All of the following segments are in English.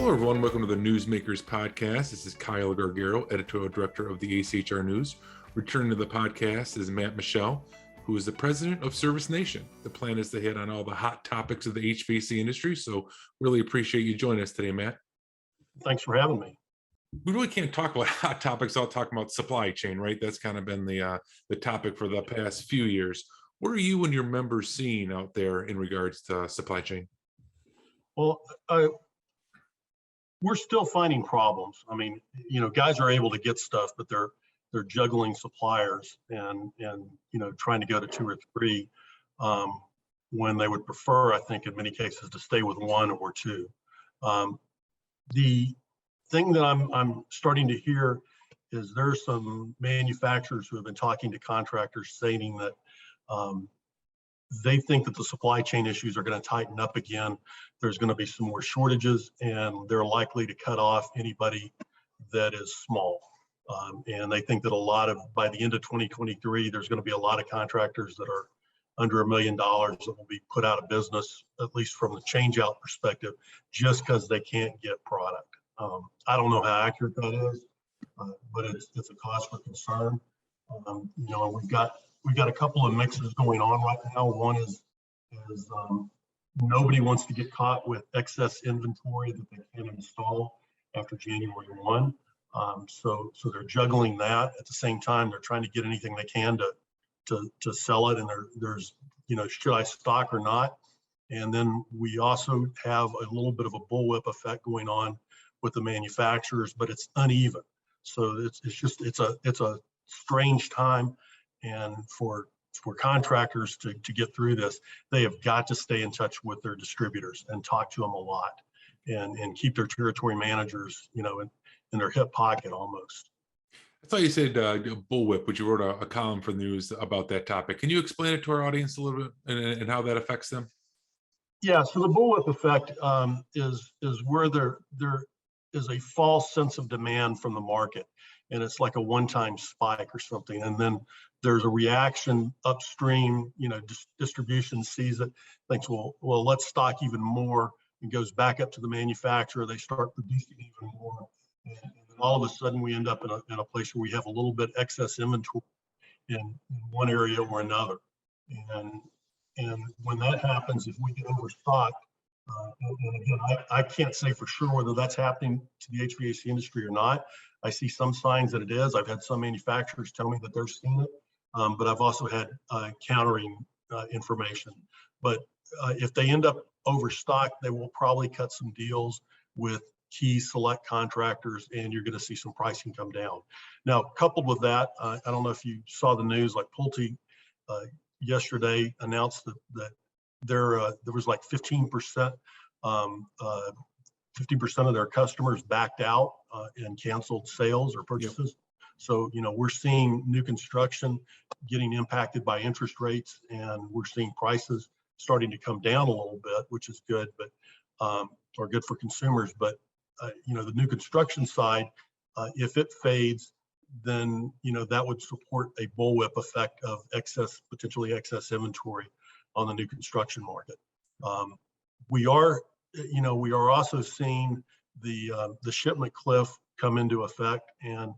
Hello, everyone. Welcome to the Newsmakers Podcast. This is Kyle Gargaro, editorial director of the ACHR News. Returning to the podcast is Matt Michel, who is the president of Service Nation. The plan is to hit on all the hot topics of the HVAC industry. So really appreciate you joining us today, Matt. Thanks for having me. We really can't talk about hot topics. I'll talk about supply chain, right? That's kind of been the topic for the past few years. What are you and your members seeing out there in regards to supply chain? Well, we're still finding problems. I mean, guys are able to get stuff, but they're juggling suppliers and trying to go to two or three when they would prefer, I think, in many cases, to stay with one or two. The thing that I'm starting to hear is there's some manufacturers who have been talking to contractors saying that they think that the supply chain issues are going to tighten up again. There's going to be some more shortages, and they're likely to cut off anybody that is small. And they think that by the end of 2023, there's going to be a lot of contractors that are under $1 million that will be put out of business, at least from the change-out perspective, just because they can't get product. I don't know how accurate that is, but it's a cause for concern. We've got a couple of mixes going on right now. One is nobody wants to get caught with excess inventory that they can't install after January 1. So they're juggling that. At the same time, they're trying to get anything they can to sell it. And there's should I stock or not? And then we also have a little bit of a bullwhip effect going on with the manufacturers, but it's uneven. So it's a strange time. And for contractors to get through this, they have got to stay in touch with their distributors and talk to them a lot and keep their territory managers, in their hip pocket almost. I thought you said bullwhip, which you wrote a column for the news about that topic. Can you explain it to our audience a little bit and how that affects them? Yeah, so the bullwhip effect is where there is a false sense of demand from the market. And it's like a one-time spike or something. And then there's a reaction upstream, distribution sees it, thinks, well, let's stock even more, and goes back up to the manufacturer. They start producing even more. And then all of a sudden we end up in a place where we have a little bit excess inventory in one area or another. And when that happens, if we get overstocked, and again, I can't say for sure whether that's happening to the HVAC industry or not. I see some signs that it is. I've had some manufacturers tell me that they're seeing it, but I've also had countering information. But if they end up overstocked, they will probably cut some deals with key select contractors, and you're going to see some pricing come down. Now, coupled with that, I don't know if you saw the news, like Pulte yesterday announced that there was like 15% of their customers backed out and canceled sales or purchases. Yep. So, we're seeing new construction getting impacted by interest rates, and we're seeing prices starting to come down a little bit, which is good, but or good for consumers. But the new construction side, if it fades, then that would support a bullwhip effect of potentially excess inventory on the new construction market. We are also seeing the shipment cliff come into effect, and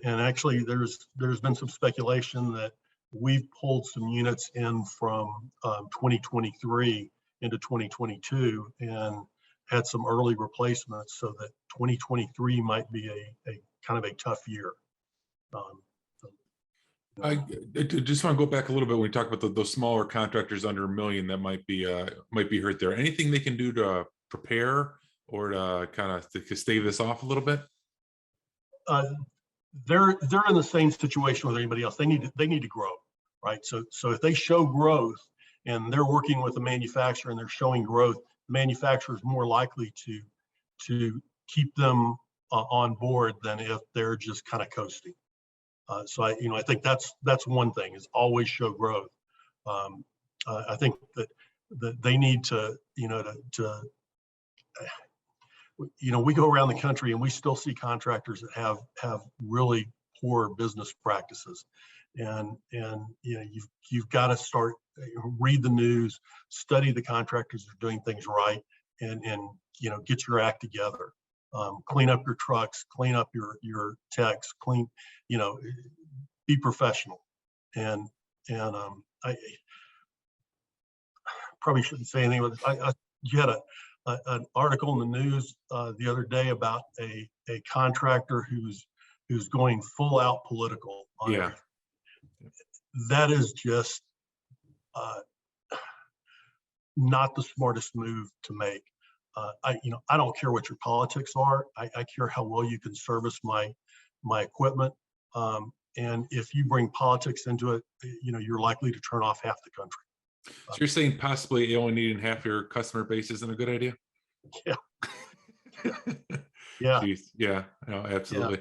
actually there's been some speculation that we've pulled some units in from 2023 into 2022 and had some early replacements, so that 2023 might be a kind of a tough year. I just want to go back a little bit when we talk about those smaller contractors under $1 million that might be hurt there. Anything they can do to prepare or to kind of to stave this off a little bit? They're in the same situation with anybody else. They need to grow, right? So if they show growth and they're working with a manufacturer and they're showing growth, the manufacturer is more likely to keep them on board than if they're just kind of coasting. So I think that's one thing, is always show growth. I think that they need to we go around the country and we still see contractors that have really poor business practices, and you've got to start read the news, study the contractors that are doing things right, and get your act together. Clean up your trucks, clean up your techs, be professional. And I probably shouldn't say anything, but you had an article in the news the other day about a contractor who's going full out political on everything. That is just not the smartest move to make. I don't care what your politics are. I care how well you can service my equipment. And if you bring politics into it, you're likely to turn off half the country. So you're saying possibly only needing half your customer base isn't a good idea? Yeah. Yeah. Jeez. Yeah. No, absolutely.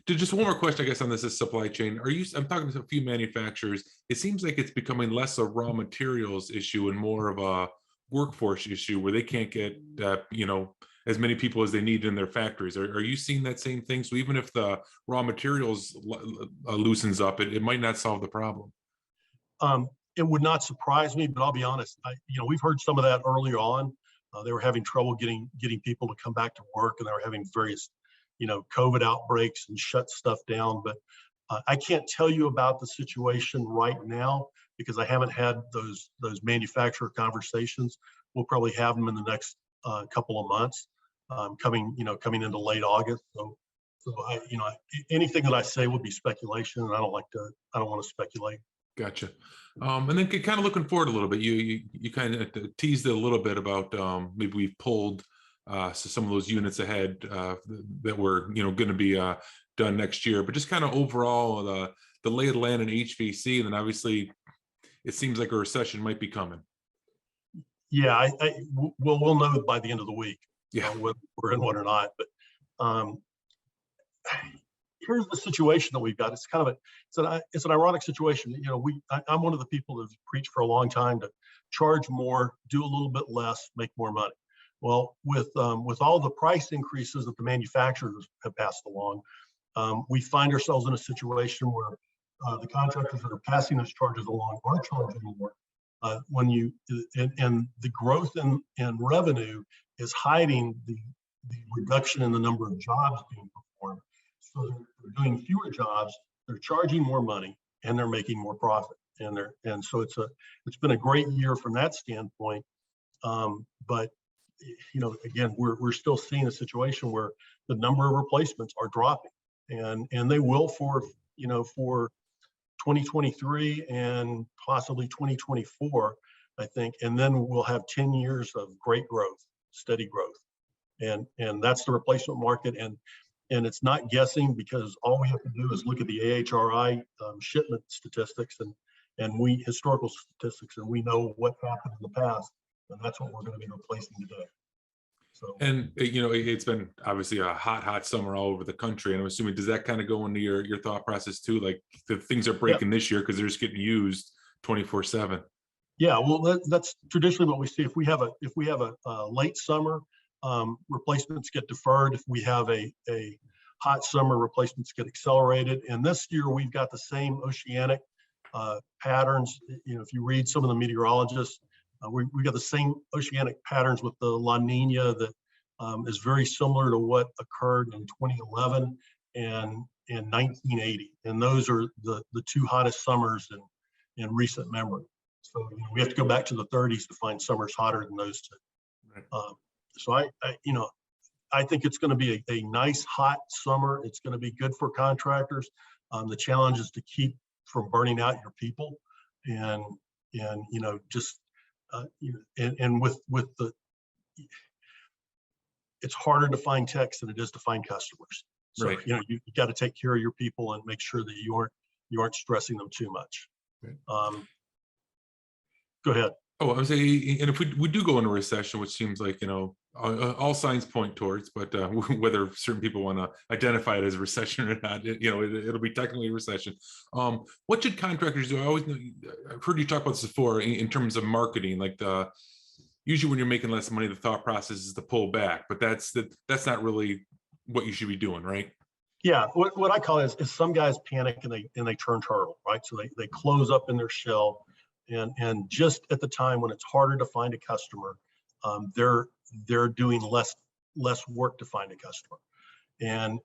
Just one more question, I guess, on this is supply chain. I'm talking to a few manufacturers. It seems like it's becoming less a raw materials issue and more of a workforce issue where they can't get, as many people as they need in their factories. Are you seeing that same thing? So even if the raw materials loosens up, it might not solve the problem. It would not surprise me, but I'll be honest. We've heard some of that earlier on. They were having trouble getting people to come back to work, and they were having various, COVID outbreaks and shut stuff down. But I can't tell you about the situation right now because I haven't had those manufacturer conversations. We'll probably have them in the next couple of months, coming into late August. So anything that I say would be speculation, and I don't want to speculate. Gotcha. And then kind of looking forward a little bit, you kind of teased it a little bit about maybe we've pulled some of those units ahead that were going to be done next year, but just kind of overall the lay of the land in HVAC, and then obviously it seems like a recession might be coming. Yeah, we'll know by the end of the week. Yeah, whether we're in one or not. But here's the situation that we've got. It's kind of it's an ironic situation. I'm one of the people who've preached for a long time to charge more, do a little bit less, make more money. Well, with all the price increases that the manufacturers have passed along, we find ourselves in a situation where the contractors that are passing those charges along are charging more. And the growth in revenue is hiding the reduction in the number of jobs being performed. So they're doing fewer jobs, they're charging more money, and they're making more profit. And so it's been a great year from that standpoint. But again, we're still seeing a situation where the number of replacements are dropping, and they will for 2023 and possibly 2024, I think. And then we'll have 10 years of great growth, steady growth. And that's the replacement market. And it's not guessing, because all we have to do is look at the AHRI shipment statistics and historical statistics, and we know what happened in the past, and that's what we're going to be replacing today. So, and it's been obviously a hot summer all over the country, and I'm assuming, does that kind of go into your thought process too? Like, the things are breaking this year because they're just getting used 24/7. Yeah, well, that's traditionally what we see. If we have a late summer, replacements get deferred. If we have a hot summer, replacements get accelerated. And this year we've got the same oceanic patterns. If you read some of the meteorologists, we got the same oceanic patterns with the La Nina that is very similar to what occurred in 2011 and in 1980. And those are the two hottest summers in recent memory. So we have to go back to the 30s to find summers hotter than those two. Right. So I think it's going to be a nice hot summer. It's going to be good for contractors. The challenge is to keep from burning out your people, and with the, it's harder to find techs than it is to find customers. So right. You got to take care of your people and make sure that you aren't stressing them too much. Right. Go ahead. Oh, I was saying, and if we do go into a recession, which seems like all signs point towards, but whether certain people want to identify it as a recession or not, it'll be technically a recession. What should contractors do? I've heard you talk about this before in terms of marketing. Like, usually when you're making less money, the thought process is to pull back, but that's not really what you should be doing, right? Yeah, what I call it is some guys panic and they turn turtle, right? So they close up in their shell. And just at the time when it's harder to find a customer, they're doing less work to find a customer. And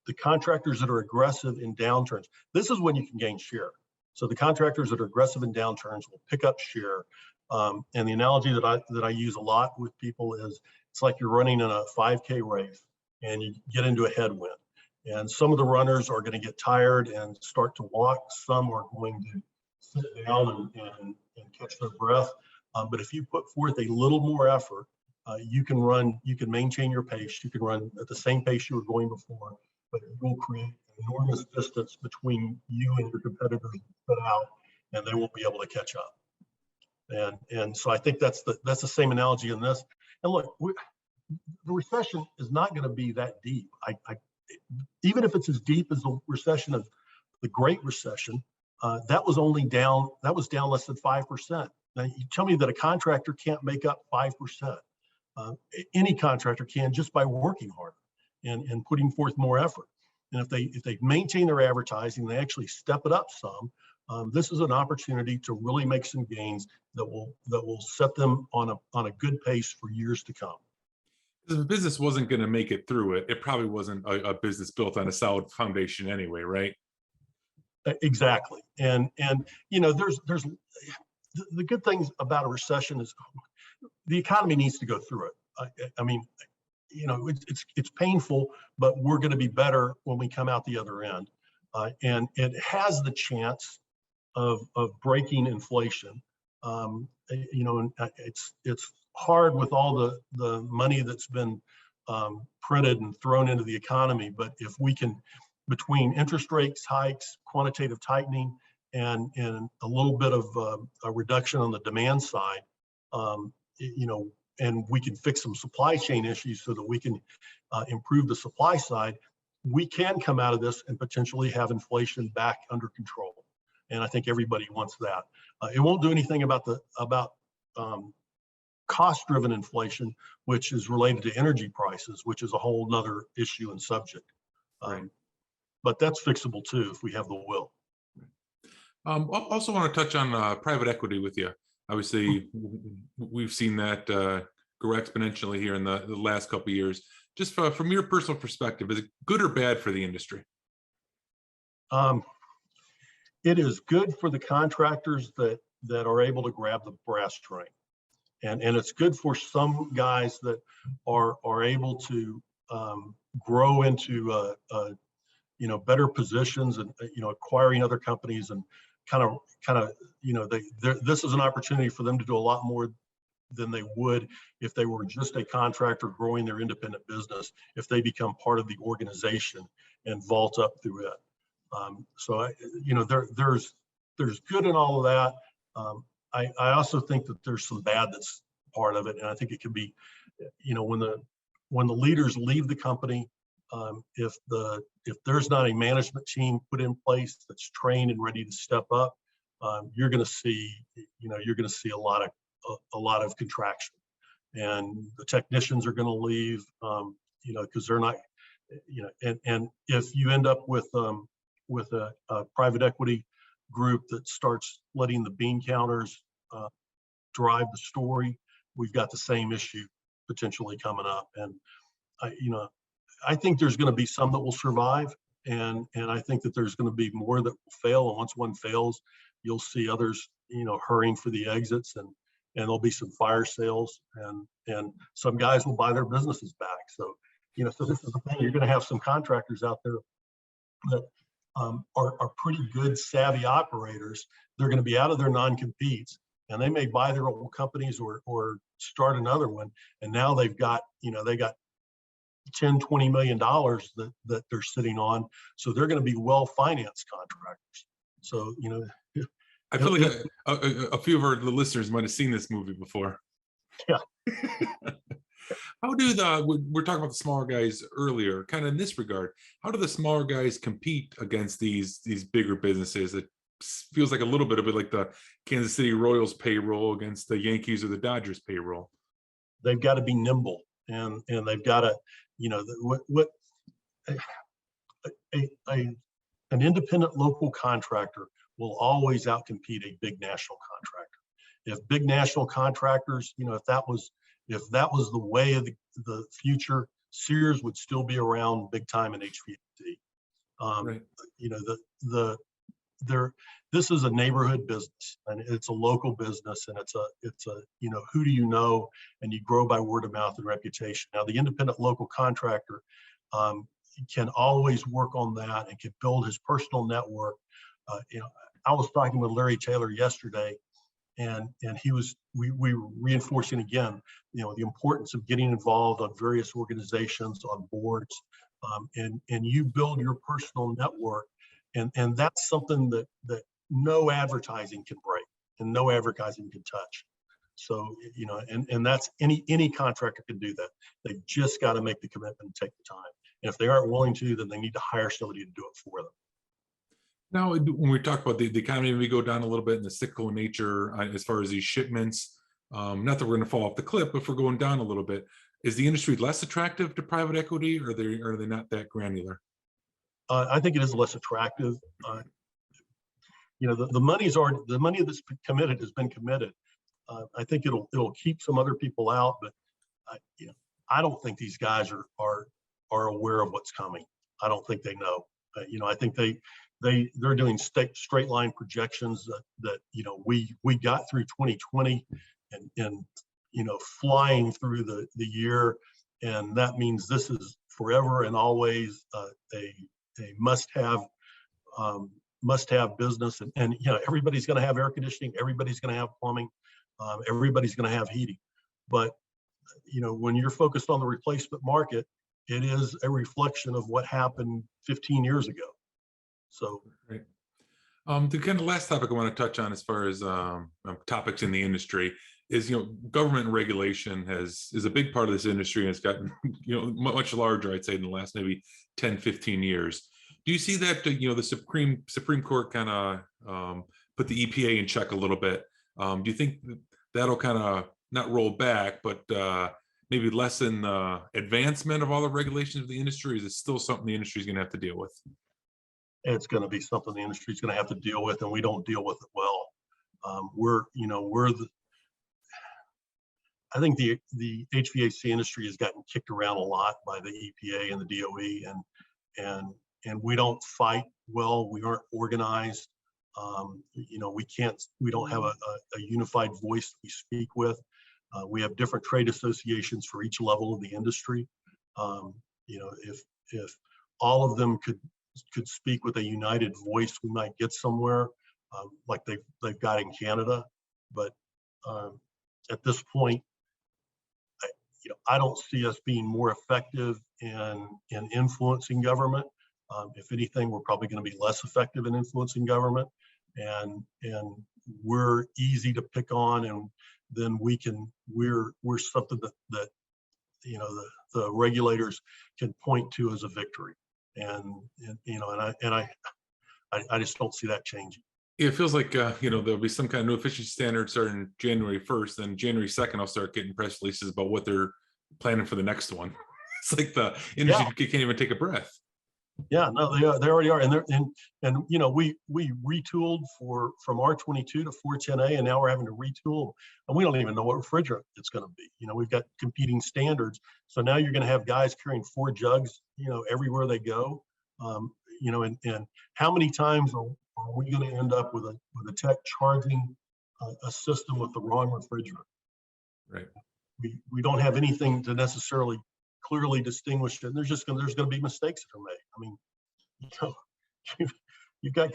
the contractors that are aggressive in downturns, this is when you can gain share. So the contractors that are aggressive in downturns will pick up share. And the analogy that I use a lot with people is, it's like you're running in a 5K race and you get into a headwind. And some of the runners are going to get tired and start to walk. Some are going to sit down and catch their breath. But if you put forth a little more effort, you can maintain your pace. You can run at the same pace you were going before, but it will create an enormous distance between you and your competitors put out, and they won't be able to catch up. And so I think that's the same analogy in this. And look, the recession is not going to be that deep. Even if it's as deep as the recession of the Great Recession, that was down less than 5%. Now, you tell me that a contractor can't make up 5%. Any contractor can, just by working harder and putting forth more effort. And if they maintain their advertising, they actually step it up some. This is an opportunity to really make some gains that will set them on a good pace for years to come. If the business wasn't going to make it through it, it probably wasn't a business built on a solid foundation anyway, right? Exactly. And there's the good things about a recession is the economy needs to go through it. I mean, it's painful, but we're going to be better when we come out the other end. And it has the chance of breaking inflation. And it's hard with all the money that's been printed and thrown into the economy. But if we can, between interest rates hikes, quantitative tightening, and a little bit of a reduction on the demand side, and we can fix some supply chain issues so that we can improve the supply side, we can come out of this and potentially have inflation back under control. And I think everybody wants that. It won't do anything about cost-driven inflation, which is related to energy prices, which is a whole nother issue and subject. Right. But that's fixable too if we have the will. I also want to touch on private equity with you. Obviously, we've seen that grow exponentially here in the last couple of years. Just from your personal perspective, is it good or bad for the industry? It is good for the contractors that are able to grab the brass string, and it's good for some guys that are able to grow into better positions and acquiring other companies and kind of this is an opportunity for them to do a lot more than they would if they were just a contractor growing their independent business, if they become part of the organization and vault up through it. There's good in all of that. I also think that there's some bad that's part of it, and I think it can be, when the leaders leave the company, if there's not a management team put in place that's trained and ready to step up, you're going to see a lot of contraction, and the technicians are going to leave, because they're not, and if you end up with a private equity group that starts letting the bean counters drive the story, we've got the same issue potentially coming up. And I think there's going to be some that will survive, and I think that there's going to be more that will fail. And once one fails, you'll see others, hurrying for the exits, and there'll be some fire sales, and some guys will buy their businesses back. So, so this is the thing. You're going to have some contractors out there that are pretty good, savvy operators. They're going to be out of their non-competes, and they may buy their old companies or start another one. And now they've got, they got $10-20 million that they're sitting on. So they're going to be well-financed contractors. So, I feel like a few of the listeners might have seen this movie before. Yeah. How do we're talking about the smaller guys earlier, kind of in this regard, how do the smaller guys compete against these bigger businesses? It feels like a little bit of it like the Kansas City Royals payroll against the Yankees or the Dodgers payroll. They've got to be nimble, and they've got to, an independent local contractor will always outcompete a big national contractor. If big national contractors, if that was, If that was the way of the future, Sears would still be around big time in HVAC. Right. You know, this is a neighborhood business, and it's a local business, and it's a you know, who do you know, and you grow by word of mouth and reputation. Now the independent local contractor can always work on that and can build his personal network. You know, I was talking with Larry Taylor yesterday, and we were reinforcing again, you know, the importance of getting involved on various organizations, on boards, and you build your personal network, and that's something that no advertising can break and no advertising can touch. So, you know, and that's any contractor can do that. They've just got to make the commitment and take the time. And if they aren't willing to, then they need to hire somebody to do it for them. Now, when we talk about the economy, we go down a little bit in the cyclical nature as far as these shipments. Not that we're going to fall off the cliff, but if we're going down a little bit, is the industry less attractive to private equity, or are they not that granular? I think it is less attractive. You know, the money that's been committed has been committed. I think it'll keep some other people out, but you know, I don't think these guys are aware of what's coming. I don't think they know. You know, I think they're doing straight line projections that you know, we got through 2020 and you know, flying through the year, and that means this is forever and always a must-have business, and you know, everybody's going to have air conditioning, everybody's going to have plumbing, everybody's going to have heating. But you know, when you're focused on the replacement market, it is a reflection of what happened 15 years ago. So, right. The kind of last topic I want to touch on as far as topics in the industry is, you know, government regulation is a big part of this industry, and it's gotten, you know, much larger, I'd say, in the last maybe 10, 15 years. Do you see that, you know, the Supreme Court kind of put the EPA in check a little bit? Do you think that'll kind of not roll back, but maybe lessen the advancement of all the regulations of the industry? Is it still something the industry is going to have to deal with? it's going to be something the industry is going to have to deal with, and we don't deal with it well. I think the HVAC industry has gotten kicked around a lot by the EPA and the DOE, and we don't fight well. We aren't organized. We don't have a unified voice we speak with. We have different trade associations for each level of the industry. If all of them could speak with a united voice, we might get somewhere, like they've got in Canada. But at this point, I don't see us being more effective in influencing government. If anything, we're probably going to be less effective in influencing government, and we're easy to pick on, and then we're something that the regulators can point to as a victory, and I just don't see that changing. It feels like there'll be some kind of new efficiency standard starting January 1st, then January 2nd I'll start getting press releases about what they're planning for the next one. It's like the industry can't even take a breath. Yeah, no, they already are, and we retooled from R22 to 410A, and now we're having to retool, and we don't even know what refrigerant it's going to be. We've got competing standards, so now you're going to have guys carrying 4 jugs, everywhere they go, and how many times are we going to end up with a tech charging a system with the wrong refrigerant? Right. We don't have anything to necessarily clearly distinguish it. There's going to be mistakes that are made. I mean, you've got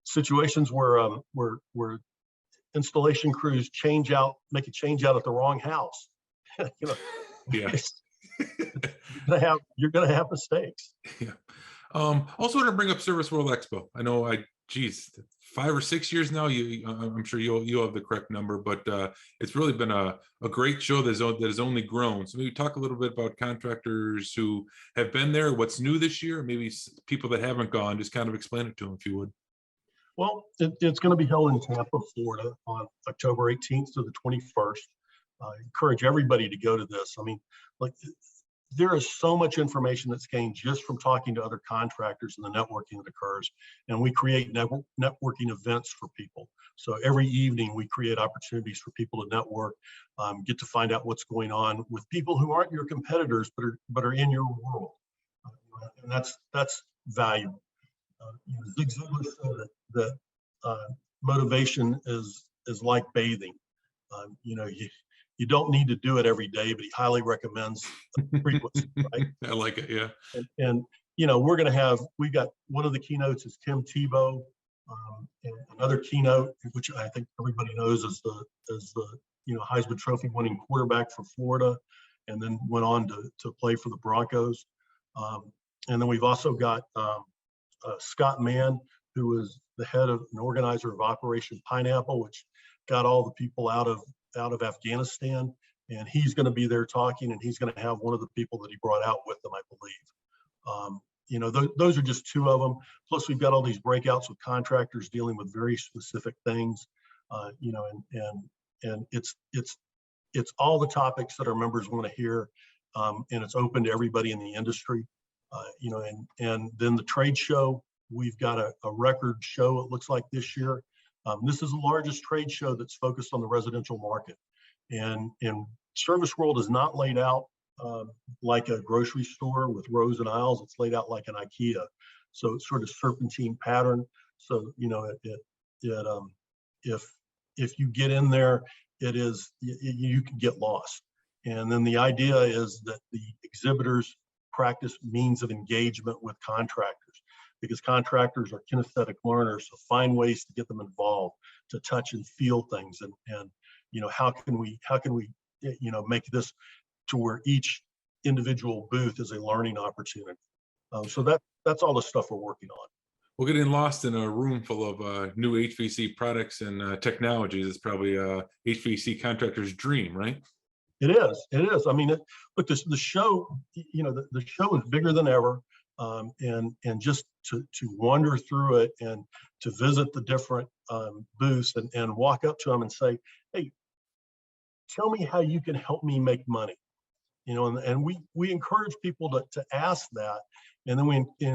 situations where installation crews make a change out at the wrong house. Yes. You're going to have mistakes. Yeah. Also want to bring up Service World Expo. I know 5 or 6 years now. I'm sure you'll have the correct number, but it's really been a great show that has only grown. So maybe talk a little bit about contractors who have been there, what's new this year, maybe people that haven't gone. Just kind of explain it to them if you would. Well, it's going to be held in Tampa, Florida, on October 18th to the 21st. I encourage everybody to go to this. I mean, there is so much information that's gained just from talking to other contractors and the networking that occurs. And we create networking events for people. So every evening we create opportunities for people to network, get to find out what's going on with people who aren't your competitors, but are in your world. And that's valuable. Zig Ziglar said that motivation is like bathing. You don't need to do it every day, but he highly recommends frequency, right? I like it, yeah. And we've got one of the keynotes is Tim Tebow, and another keynote, which I think everybody knows is the Heisman Trophy winning quarterback for Florida, and then went on to play for the Broncos. And then we've also got Scott Mann, who is the head of an organizer of Operation Pineapple, which got all the people out of Afghanistan, and he's going to be there talking, and he's going to have one of the people that he brought out with him, I believe. Those are just two of them. Plus, we've got all these breakouts with contractors dealing with very specific things, and it's all the topics that our members want to hear, and it's open to everybody in the industry. And then the trade show, we've got a record show, it looks like, this year. This is the largest trade show that's focused on the residential market. And Service World is not laid out like a grocery store with rows and aisles. It's laid out like an IKEA. So it's sort of serpentine pattern. So, if you get in there, you can get lost. And then the idea is that the exhibitors practice means of engagement with contractors, because contractors are kinesthetic learners, so find ways to get them involved, to touch and feel things, and how can we make this to where each individual booth is a learning opportunity. So that's all the stuff we're working on. Well, getting lost in a room full of new HVAC products and technologies is probably a HVAC contractor's dream, right? It is. I mean, look, the show, the show is bigger than ever. And just to wander through it and to visit the different booths and walk up to them and say, hey, tell me how you can help me make money. And we encourage people to ask that. And then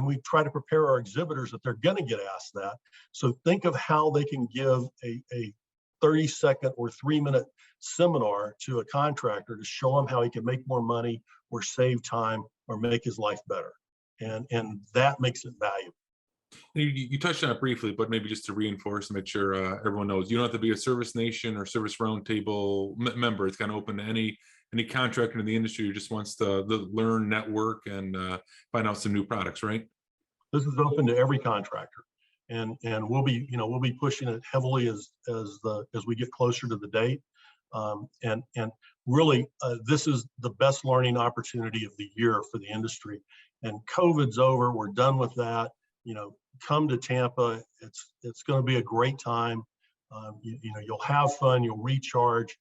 we try to prepare our exhibitors that they're going to get asked that. So think of how they can give a 30-second or 3-minute seminar to a contractor to show him how he can make more money or save time or make his life better. And that makes it valuable. You touched on it briefly, but maybe just to reinforce and make sure everyone knows, you don't have to be a Service Nation or Service Roundtable member. It's kind of open to any contractor in the industry who just wants to learn, network, and find out some new products, right? This is open to every contractor, and we'll be pushing it heavily as we get closer to the date. And really, this is the best learning opportunity of the year for the industry. And COVID's over. We're done with that. Come to Tampa. It's going to be a great time. You'll have fun. You'll recharge.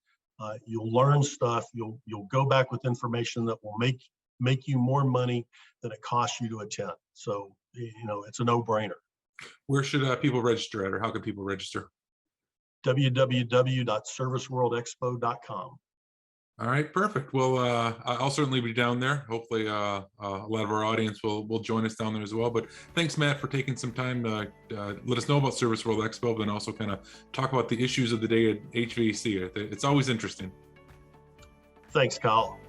You'll learn stuff. You'll go back with information that will make you more money than it costs you to attend. So it's a no-brainer. Where should people register at, or how can people register? www.serviceworldexpo.com. All right, perfect. Well, I'll certainly be down there. Hopefully, a lot of our audience will join us down there as well. But thanks, Matt, for taking some time to let us know about Service World Expo, but then also kind of talk about the issues of the day at HVAC. It's always interesting. Thanks, Kyle.